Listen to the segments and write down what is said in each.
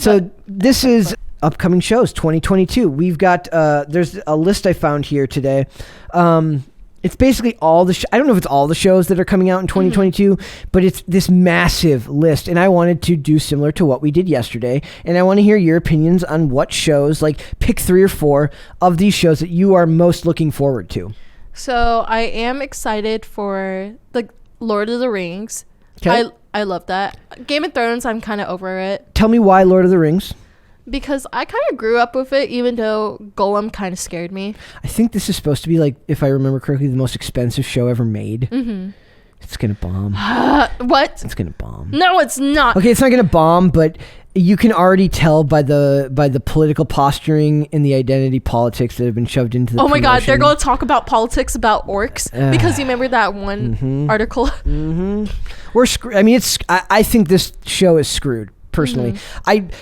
So this is upcoming shows 2022. We've got there's a list I found here today. It's basically all the I don't know if it's all the shows that are coming out in 2022, but it's this massive list, and I wanted to do similar to what we did yesterday, and I want to hear your opinions on what shows, like pick 3 or 4 of these shows that you are most looking forward to. So I am excited for the Lord of the Rings. Okay. I love that. Game of Thrones, I'm kind of over it. Tell me why Lord of the Rings. Because I kind of grew up with it, even though Gollum kind of scared me. I think this is supposed to be, like, if I remember correctly, the most expensive show ever made. Mm-hmm. It's going to bomb. What? It's going to bomb. No, it's not. Okay, it's not going to bomb, but you can already tell by the political posturing and the identity politics that have been shoved into the promotion. God, they're going to talk about politics about orcs because you remember that one article. I think this show is screwed. Personally,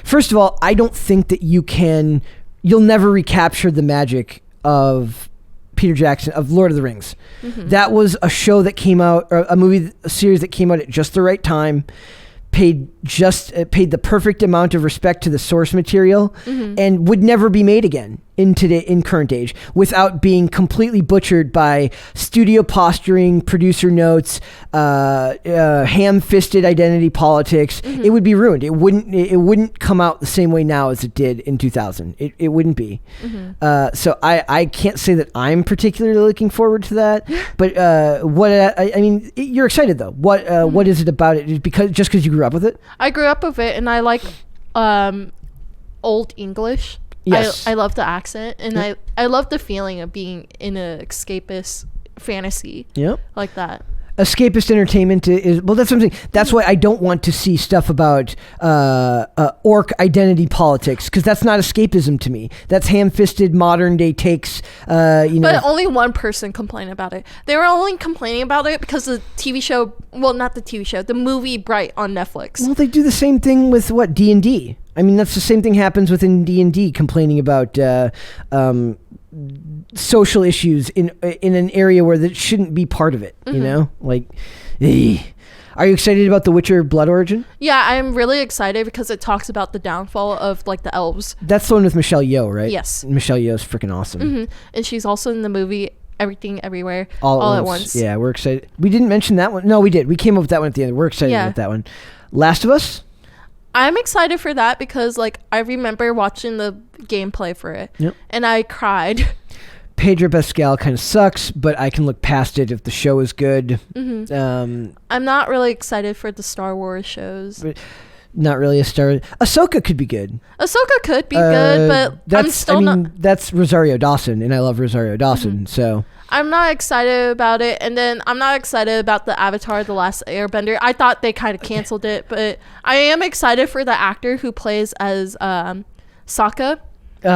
first of all, I don't think that you'll never recapture the magic of Peter Jackson, of Lord of the Rings. That was a show that came out, or a series that came out at just the right time, paid the perfect amount of respect to the source material, and would never be made again in current age without being completely butchered by studio posturing, producer notes, ham-fisted identity politics. It would be ruined. It wouldn't come out the same way now as it did in 2000. It wouldn't be. So I can't say that I'm particularly looking forward to that. But you're excited though. What is it about it? Just because you grew up with it? I grew up with it, and I like Old English. Yes. I love the accent, and I love the feeling of being in a escapist fantasy. Yep. Like that. Escapist entertainment is, well, that's what I'm saying. That's why I don't want to see stuff about orc identity politics, because that's not escapism to me. That's ham-fisted modern day takes. But only one person complained about it. They were only complaining about it because the TV show, well, not the TV show, the movie Bright on Netflix. Well, they do the same thing with D&D. I mean, that's the same thing happens within D&D, complaining about social issues in an area where that shouldn't be part of it. You know, like, are you excited about The Witcher Blood Origin? Yeah, I'm really excited because it talks about the downfall of like the elves. That's the one with Michelle Yeoh, right? Yes. Michelle Yeoh's freaking awesome. And she's also in the movie Everything Everywhere all at once. Yeah, we're excited. We didn't mention that one. No, we did. We came up with that one at the end. We're excited about that one. Last of Us? I'm excited for that because, like, I remember watching the gameplay for it, and I cried. Pedro Pascal kind of sucks, but I can look past it if the show is good. I'm not really excited for the Star Wars shows. But not really a Star. Ahsoka could be good. Ahsoka could be good, but that's Rosario Dawson, and I love Rosario Dawson, so... I'm not excited about it, and then I'm not excited about the Avatar: The Last Airbender. I thought they kind of canceled it, but I am excited for the actor who plays as Sokka.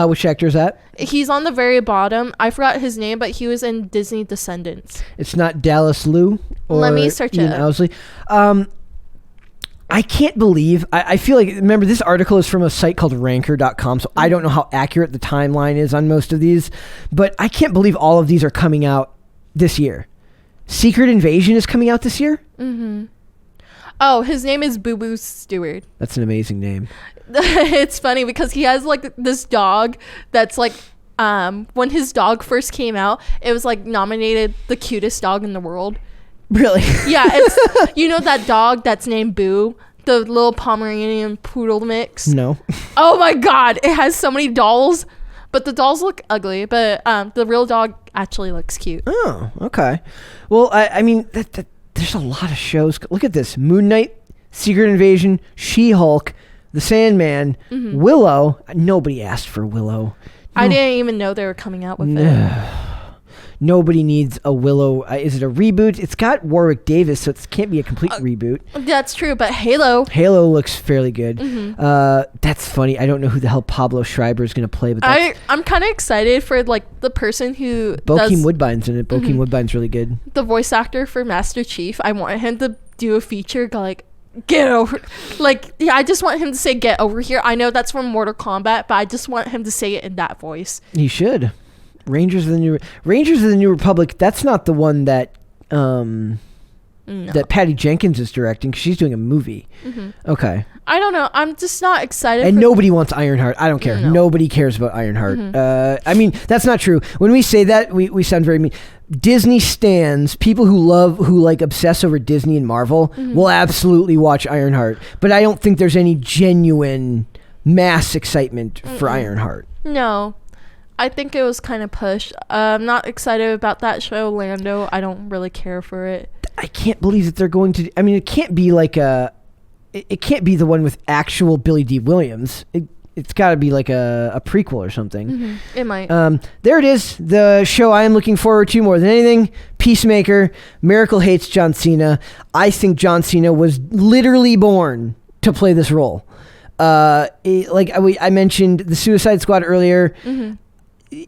Which actor is that? He's on the very bottom. I forgot his name, but he was in Disney Descendants. It's not Dallas Liu or Let me search Ian it. Owsley. I can't believe, I feel like, remember, this article is from a site called ranker.com, so I don't know how accurate the timeline is on most of these, but I can't believe all of these are coming out this year. Secret Invasion is coming out this year? Oh, his name is Boo Boo Stewart. That's an amazing name. It's funny because he has, like, this dog that's, like, when his dog first came out, it was, like, nominated the cutest dog in the world. Really? Yeah, it's you know that dog that's named Boo, the little Pomeranian poodle mix? No. Oh my god, it has so many dolls, but the dolls look ugly, but the real dog actually looks cute. Oh, okay. Well, I mean, there's a lot of shows. Look at this: Moon Knight, Secret Invasion, She-Hulk, The Sandman, Willow. Nobody asked for Willow. I didn't even know they were coming out with it. Nobody needs a Willow. Is it a reboot? It's got Warwick Davis, so it can't be a complete reboot. That's true, but Halo looks fairly good. That's funny. I don't know who the hell Pablo Schreiber is going to play, but I'm kind of excited for like the person who Bokeem Woodbine's in it. Bokeem Woodbine's really good. The voice actor for Master Chief. I want him to do a feature like, get over, like, yeah, I just want him to say get over here. I know that's from Mortal Kombat, but I just want him to say it in that voice. He should. Rangers of the New Republic. That's not the one that No. that Patty Jenkins is directing, 'cause she's doing a movie. Okay. I don't know. I'm just not excited. And nobody wants Ironheart. I don't care. No. Nobody cares about Ironheart. I mean, that's not true. When we say that, we sound very mean. Disney stans, people who like obsess over Disney and Marvel, will absolutely watch Ironheart. But I don't think there's any genuine mass excitement for Ironheart. No. I think it was kind of pushed. I'm not excited about that show, Lando. I don't really care for it. I can't believe that they're going to... I mean, it can't be like a... It can't be the one with actual Billy D. Williams. It's got to be like a prequel or something. It might. There it is. The show I am looking forward to more than anything. Peacemaker. Miracle hates John Cena. I think John Cena was literally born to play this role. Like I mentioned the Suicide Squad earlier.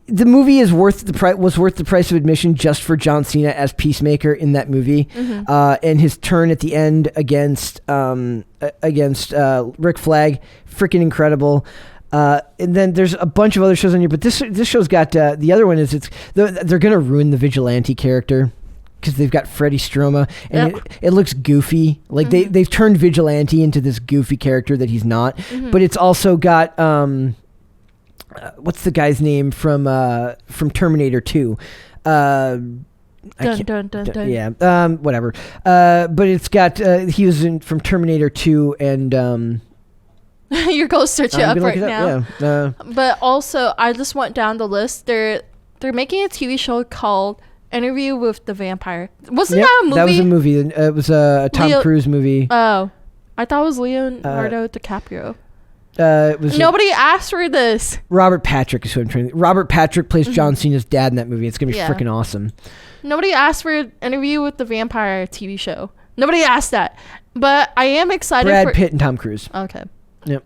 The movie is worth the price of admission just for John Cena as Peacemaker in that movie, and his turn at the end against Rick Flag, freaking incredible. And then there's a bunch of other shows on here, but this show's got the other one is they're gonna ruin the vigilante character because they've got Freddie Stroma and it looks goofy. Like they've turned vigilante into this goofy character that he's not, but it's also got what's the guy's name from Terminator 2? Dun, dun, dun. Yeah, whatever. But it's got he was from Terminator 2, and You're going to search it up right now. Yeah. But also, I just went down the list. They're making a TV show called Interview with the Vampire. Wasn't that a movie? That was a movie. It was a Tom Cruise movie. Oh, I thought it was Leonardo DiCaprio. It was Nobody asked for this. Robert Patrick is who I'm trying to... Robert Patrick plays John Cena's dad in that movie. It's going to be freaking awesome. Nobody asked for an Interview with the Vampire TV show. Nobody asked that. But I am excited Brad Pitt and Tom Cruise. Okay. Yep.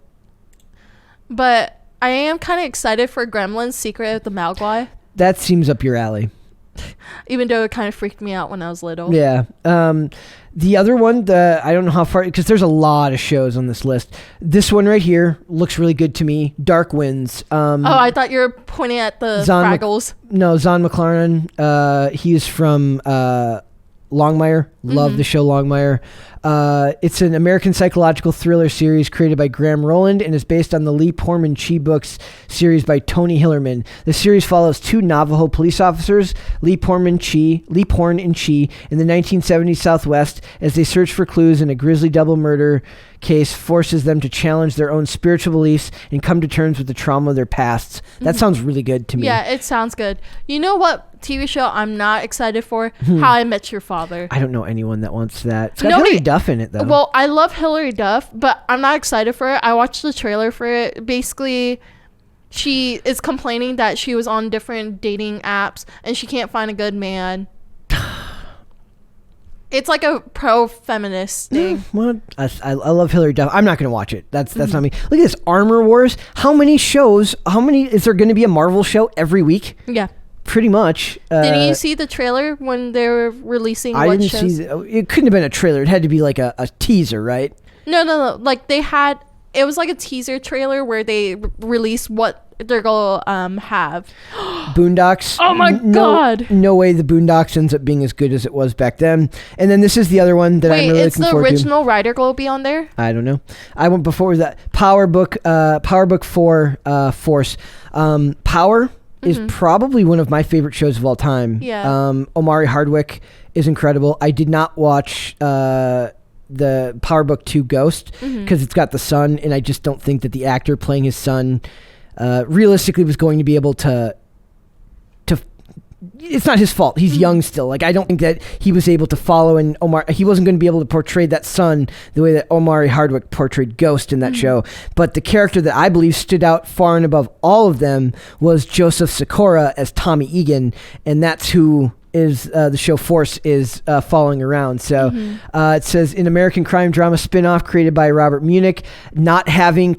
But I am kind of excited for Gremlins Secret of the Mogwai. That seems up your alley. Even though it kind of freaked me out when I was little. Yeah. The other one, I don't know how far, because there's a lot of shows on this list. This one right here looks really good to me. Dark Winds. I thought you were pointing at the Fraggles. No, Zahn McClarnon. He's from Longmire. Love the show Longmire. It's an American psychological thriller series created by Graham Rowland and is based on the Lee Porman Chi books series by Tony Hillerman. The series follows two Navajo police officers, Lee Porn and Chi, in the 1970s Southwest as they search for clues in a grisly double murder case forces them to challenge their own spiritual beliefs and come to terms with the trauma of their pasts. That sounds really good to me. Yeah, it sounds good. You know what TV show I'm not excited for? How I Met Your Father. I don't know anyone that wants that. It's got Hilary Duff in it, though. Well, I love Hilary Duff, but I'm not excited for it. I watched the trailer for it. Basically, she is complaining that she was on different dating apps and she can't find a good man. It's like a pro-feminist thing. What? I love Hilary Duff. I'm not going to watch it. That's not me. Look at this. Armor Wars. How many is there going to be a Marvel show every week? Yeah. Pretty much. Did you see the trailer when they were releasing I what didn't shows? see. It couldn't have been a trailer. It had to be like a teaser, right? No. Like it was like a teaser trailer where they released what they're going to have. Boondocks. Oh my God. No way the Boondocks ends up being as good as it was back then. And then this is the other one that I'm really looking forward to. Wait, is the original writer going to be on there? I don't know. I went before that. Power Book 4 Force. Power is probably one of my favorite shows of all time. Yeah. Omari Hardwick is incredible. I did not watch the Power Book 2 Ghost because it's got the son, and I just don't think that the actor playing his son realistically was going to be able to it's not his fault. He's young still. Like, I don't think that he was able to follow, and he wasn't going to be able to portray that son the way that Omari Hardwick portrayed Ghost in that show. But the character that I believe stood out far and above all of them was Joseph Sikora as Tommy Egan, and that's who is the show Force is following around. So it says, in American crime drama spinoff created by Robert Munich, not having not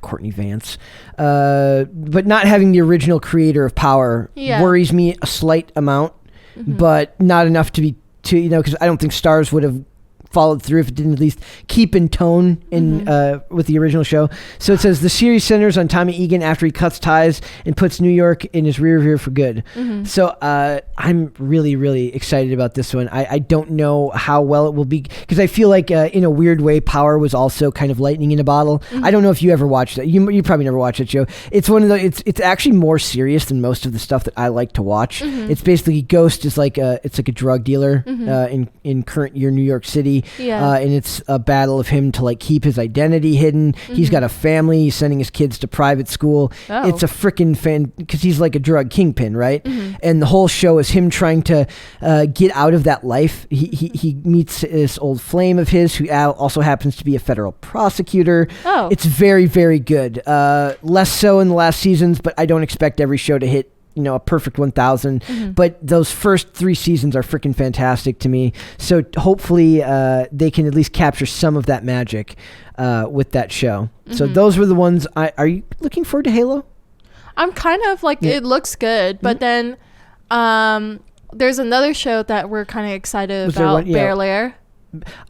Courtney Vance, but not having the original creator of Power worries me a slight amount, but not enough to because I don't think Starz would have followed through, if it didn't at least keep in tone in with the original show. So it says the series centers on Tommy Egan after he cuts ties and puts New York in his rear view for good. So I'm really, really excited about this one. I don't know how well it will be, because I feel like in a weird way, Power was also kind of lightning in a bottle. I don't know if you ever watched that. You probably never watched it, Joe. It's one of the it's actually more serious than most of the stuff that I like to watch. It's basically Ghost is like a drug dealer in current year New York City. And it's a battle of him to like keep his identity hidden. He's got a family. He's sending his kids to private school. It's a freaking because he's like a drug kingpin, right? And the whole show is him trying to get out of that life. He meets this old flame of his who also happens to be a federal prosecutor. It's very, very good. Less so in the last seasons, but I don't expect every show to hit a perfect 1,000, but those first 3 seasons are freaking fantastic to me. So hopefully they can at least capture some of that magic with that show. So those were the ones. Are you looking forward to Halo? I'm kind of like, it looks good, but then there's another show that we're kind of excited about, Bel Air.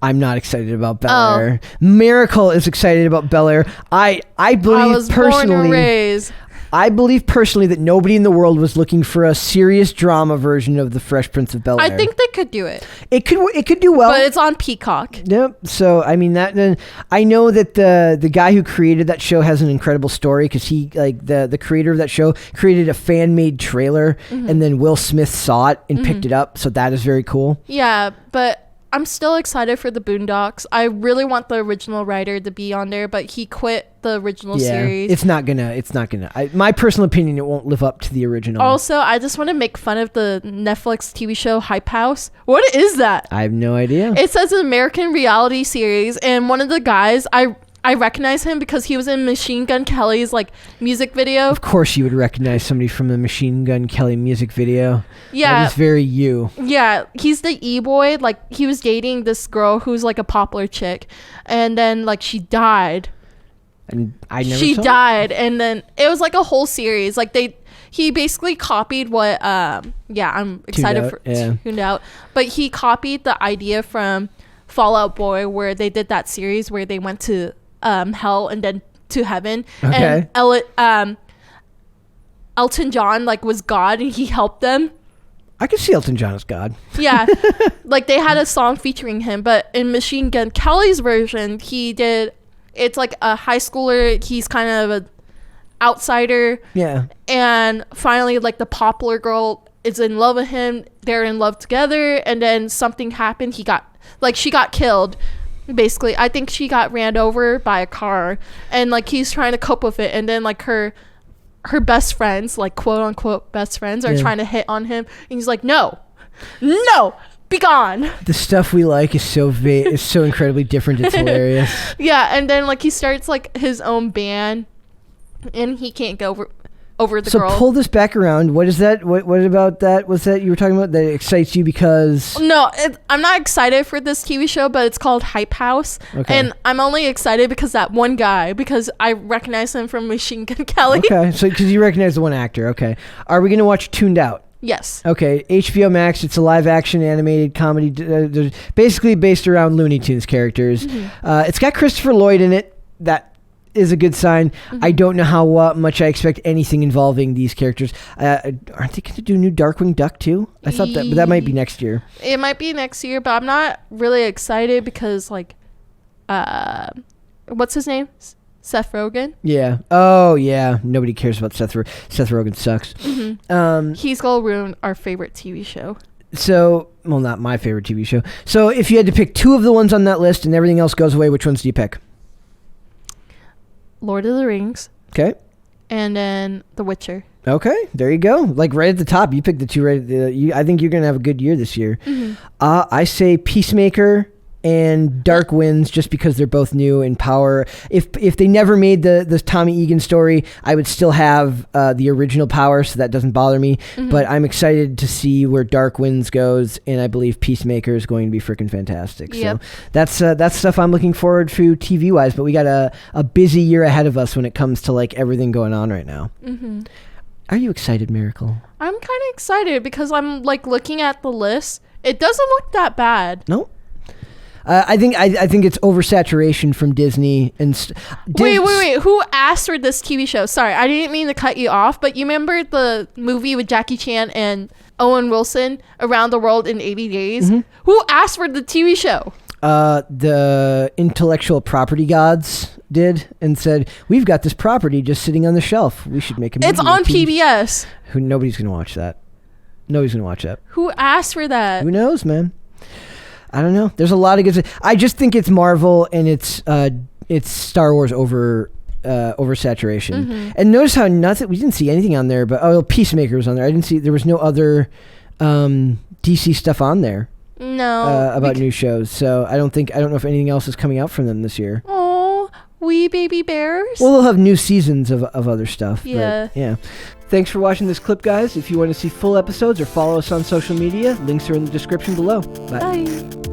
I'm not excited about Bel Air. Miracle is excited about Bel Air. I believe personally. Born and raised. I believe personally that nobody in the world was looking for a serious drama version of The Fresh Prince of Bel Air. I think they could do it. It could do well. But it's on Peacock. Yep. So I mean I know that the guy who created that show has an incredible story, because he the creator of that show created a fan made trailer, and then Will Smith saw it and picked it up. So that is very cool. Yeah, but I'm still excited for the Boondocks. I really want the original writer to be on there, but he quit the original series. It's not gonna. My personal opinion, it won't live up to the original. Also, I just want to make fun of the Netflix TV show Hype House. What is that? I have no idea. It says an American reality series, and one of the guys, I recognize him because he was in Machine Gun Kelly's music video. Of course you would recognize somebody from the Machine Gun Kelly music video. Yeah. That is very you. Yeah. He's the E-boy. He was dating this girl who's a popular chick. And then she died. And I never She saw died. And then it was a whole series. He basically copied what, I'm excited for Tuned Out. But he copied the idea from Fall Out Boy, where they did that series where they went to hell and then to heaven. Okay. And Elton John was God, and he helped them. I can see Elton John as God. Yeah. They had a song featuring him, but in Machine Gun Kelly's version, it's a high schooler. He's kind of an outsider. Yeah. And finally, the popular girl is in love with him. They're in love together, and then something happened. She got killed. Basically, I think she got ran over by a car, and he's trying to cope with it, and then her best friends, quote unquote best friends, are trying to hit on him, and he's like, no, be gone. The stuff we like is so is so incredibly different. It's hilarious. Yeah, and then he starts his own band, and he can't go over the girl. So pull this back around. What is that? What about that? What's that you were talking about that excites you? Because no, I'm not excited for this TV show, but it's called Hype House. Okay. And I'm only excited because that one guy, because I recognize him from Machine Gun Kelly. Okay, so because you recognize the one actor. Okay, are we going to watch Tuned Out? Yes. Okay, HBO Max. It's a live-action animated comedy, basically based around Looney Tunes characters. It's got Christopher Lloyd in it. That is a good sign. I don't know how much I expect anything involving these characters. Aren't they going to do a new Darkwing Duck too? I thought that, but that might be next year. It might be next year, but I'm not really excited because what's his name? Seth Rogen. Yeah. Oh yeah. Nobody cares about Seth Rogen. Seth Rogen sucks. He's gonna ruin our favorite TV show. So, well, not my favorite TV show. So, if you had to pick 2 of the ones on that list and everything else goes away, which ones do you pick? Lord of the Rings. Okay. And then The Witcher. Okay, there you go. Right at the top, you picked the 2 right. I think you're gonna have a good year this year. I say Peacemaker and Dark Winds, just because they're both new in Power. If they never made the Tommy Egan story, I would still have the original Power, so that doesn't bother me. But I'm excited to see where Dark Winds goes, and I believe Peacemaker is going to be freaking fantastic. Yep. So that's stuff I'm looking forward to TV wise. But we got a busy year ahead of us when it comes to everything going on right now. Are you excited, Miracle? I'm kind of excited because I'm looking at the list. It doesn't look that bad. No. I think it's oversaturation from Disney and. Wait! Who asked for this TV show? Sorry, I didn't mean to cut you off, but you remember the movie with Jackie Chan and Owen Wilson, Around the World in 80 Days? Mm-hmm. Who asked for the TV show? The intellectual property gods did and said, "We've got this property just sitting on the shelf. We should make a movie." It's on PBS. Nobody's gonna watch that. Nobody's gonna watch that. Who asked for that? Who knows, man? I don't know. There's a lot of good. I just think it's Marvel and it's Star Wars oversaturation. Mm-hmm. And notice how we didn't see anything on there, but Peacemaker was on there. There was no other DC stuff on there. No. About new shows. So I don't know if anything else is coming out from them this year. Oh, wee baby bears. Well, they'll have new seasons of other stuff. Yeah. But, yeah. Thanks for watching this clip, guys. If you want to see full episodes or follow us on social media, links are in the description below. Bye. Bye.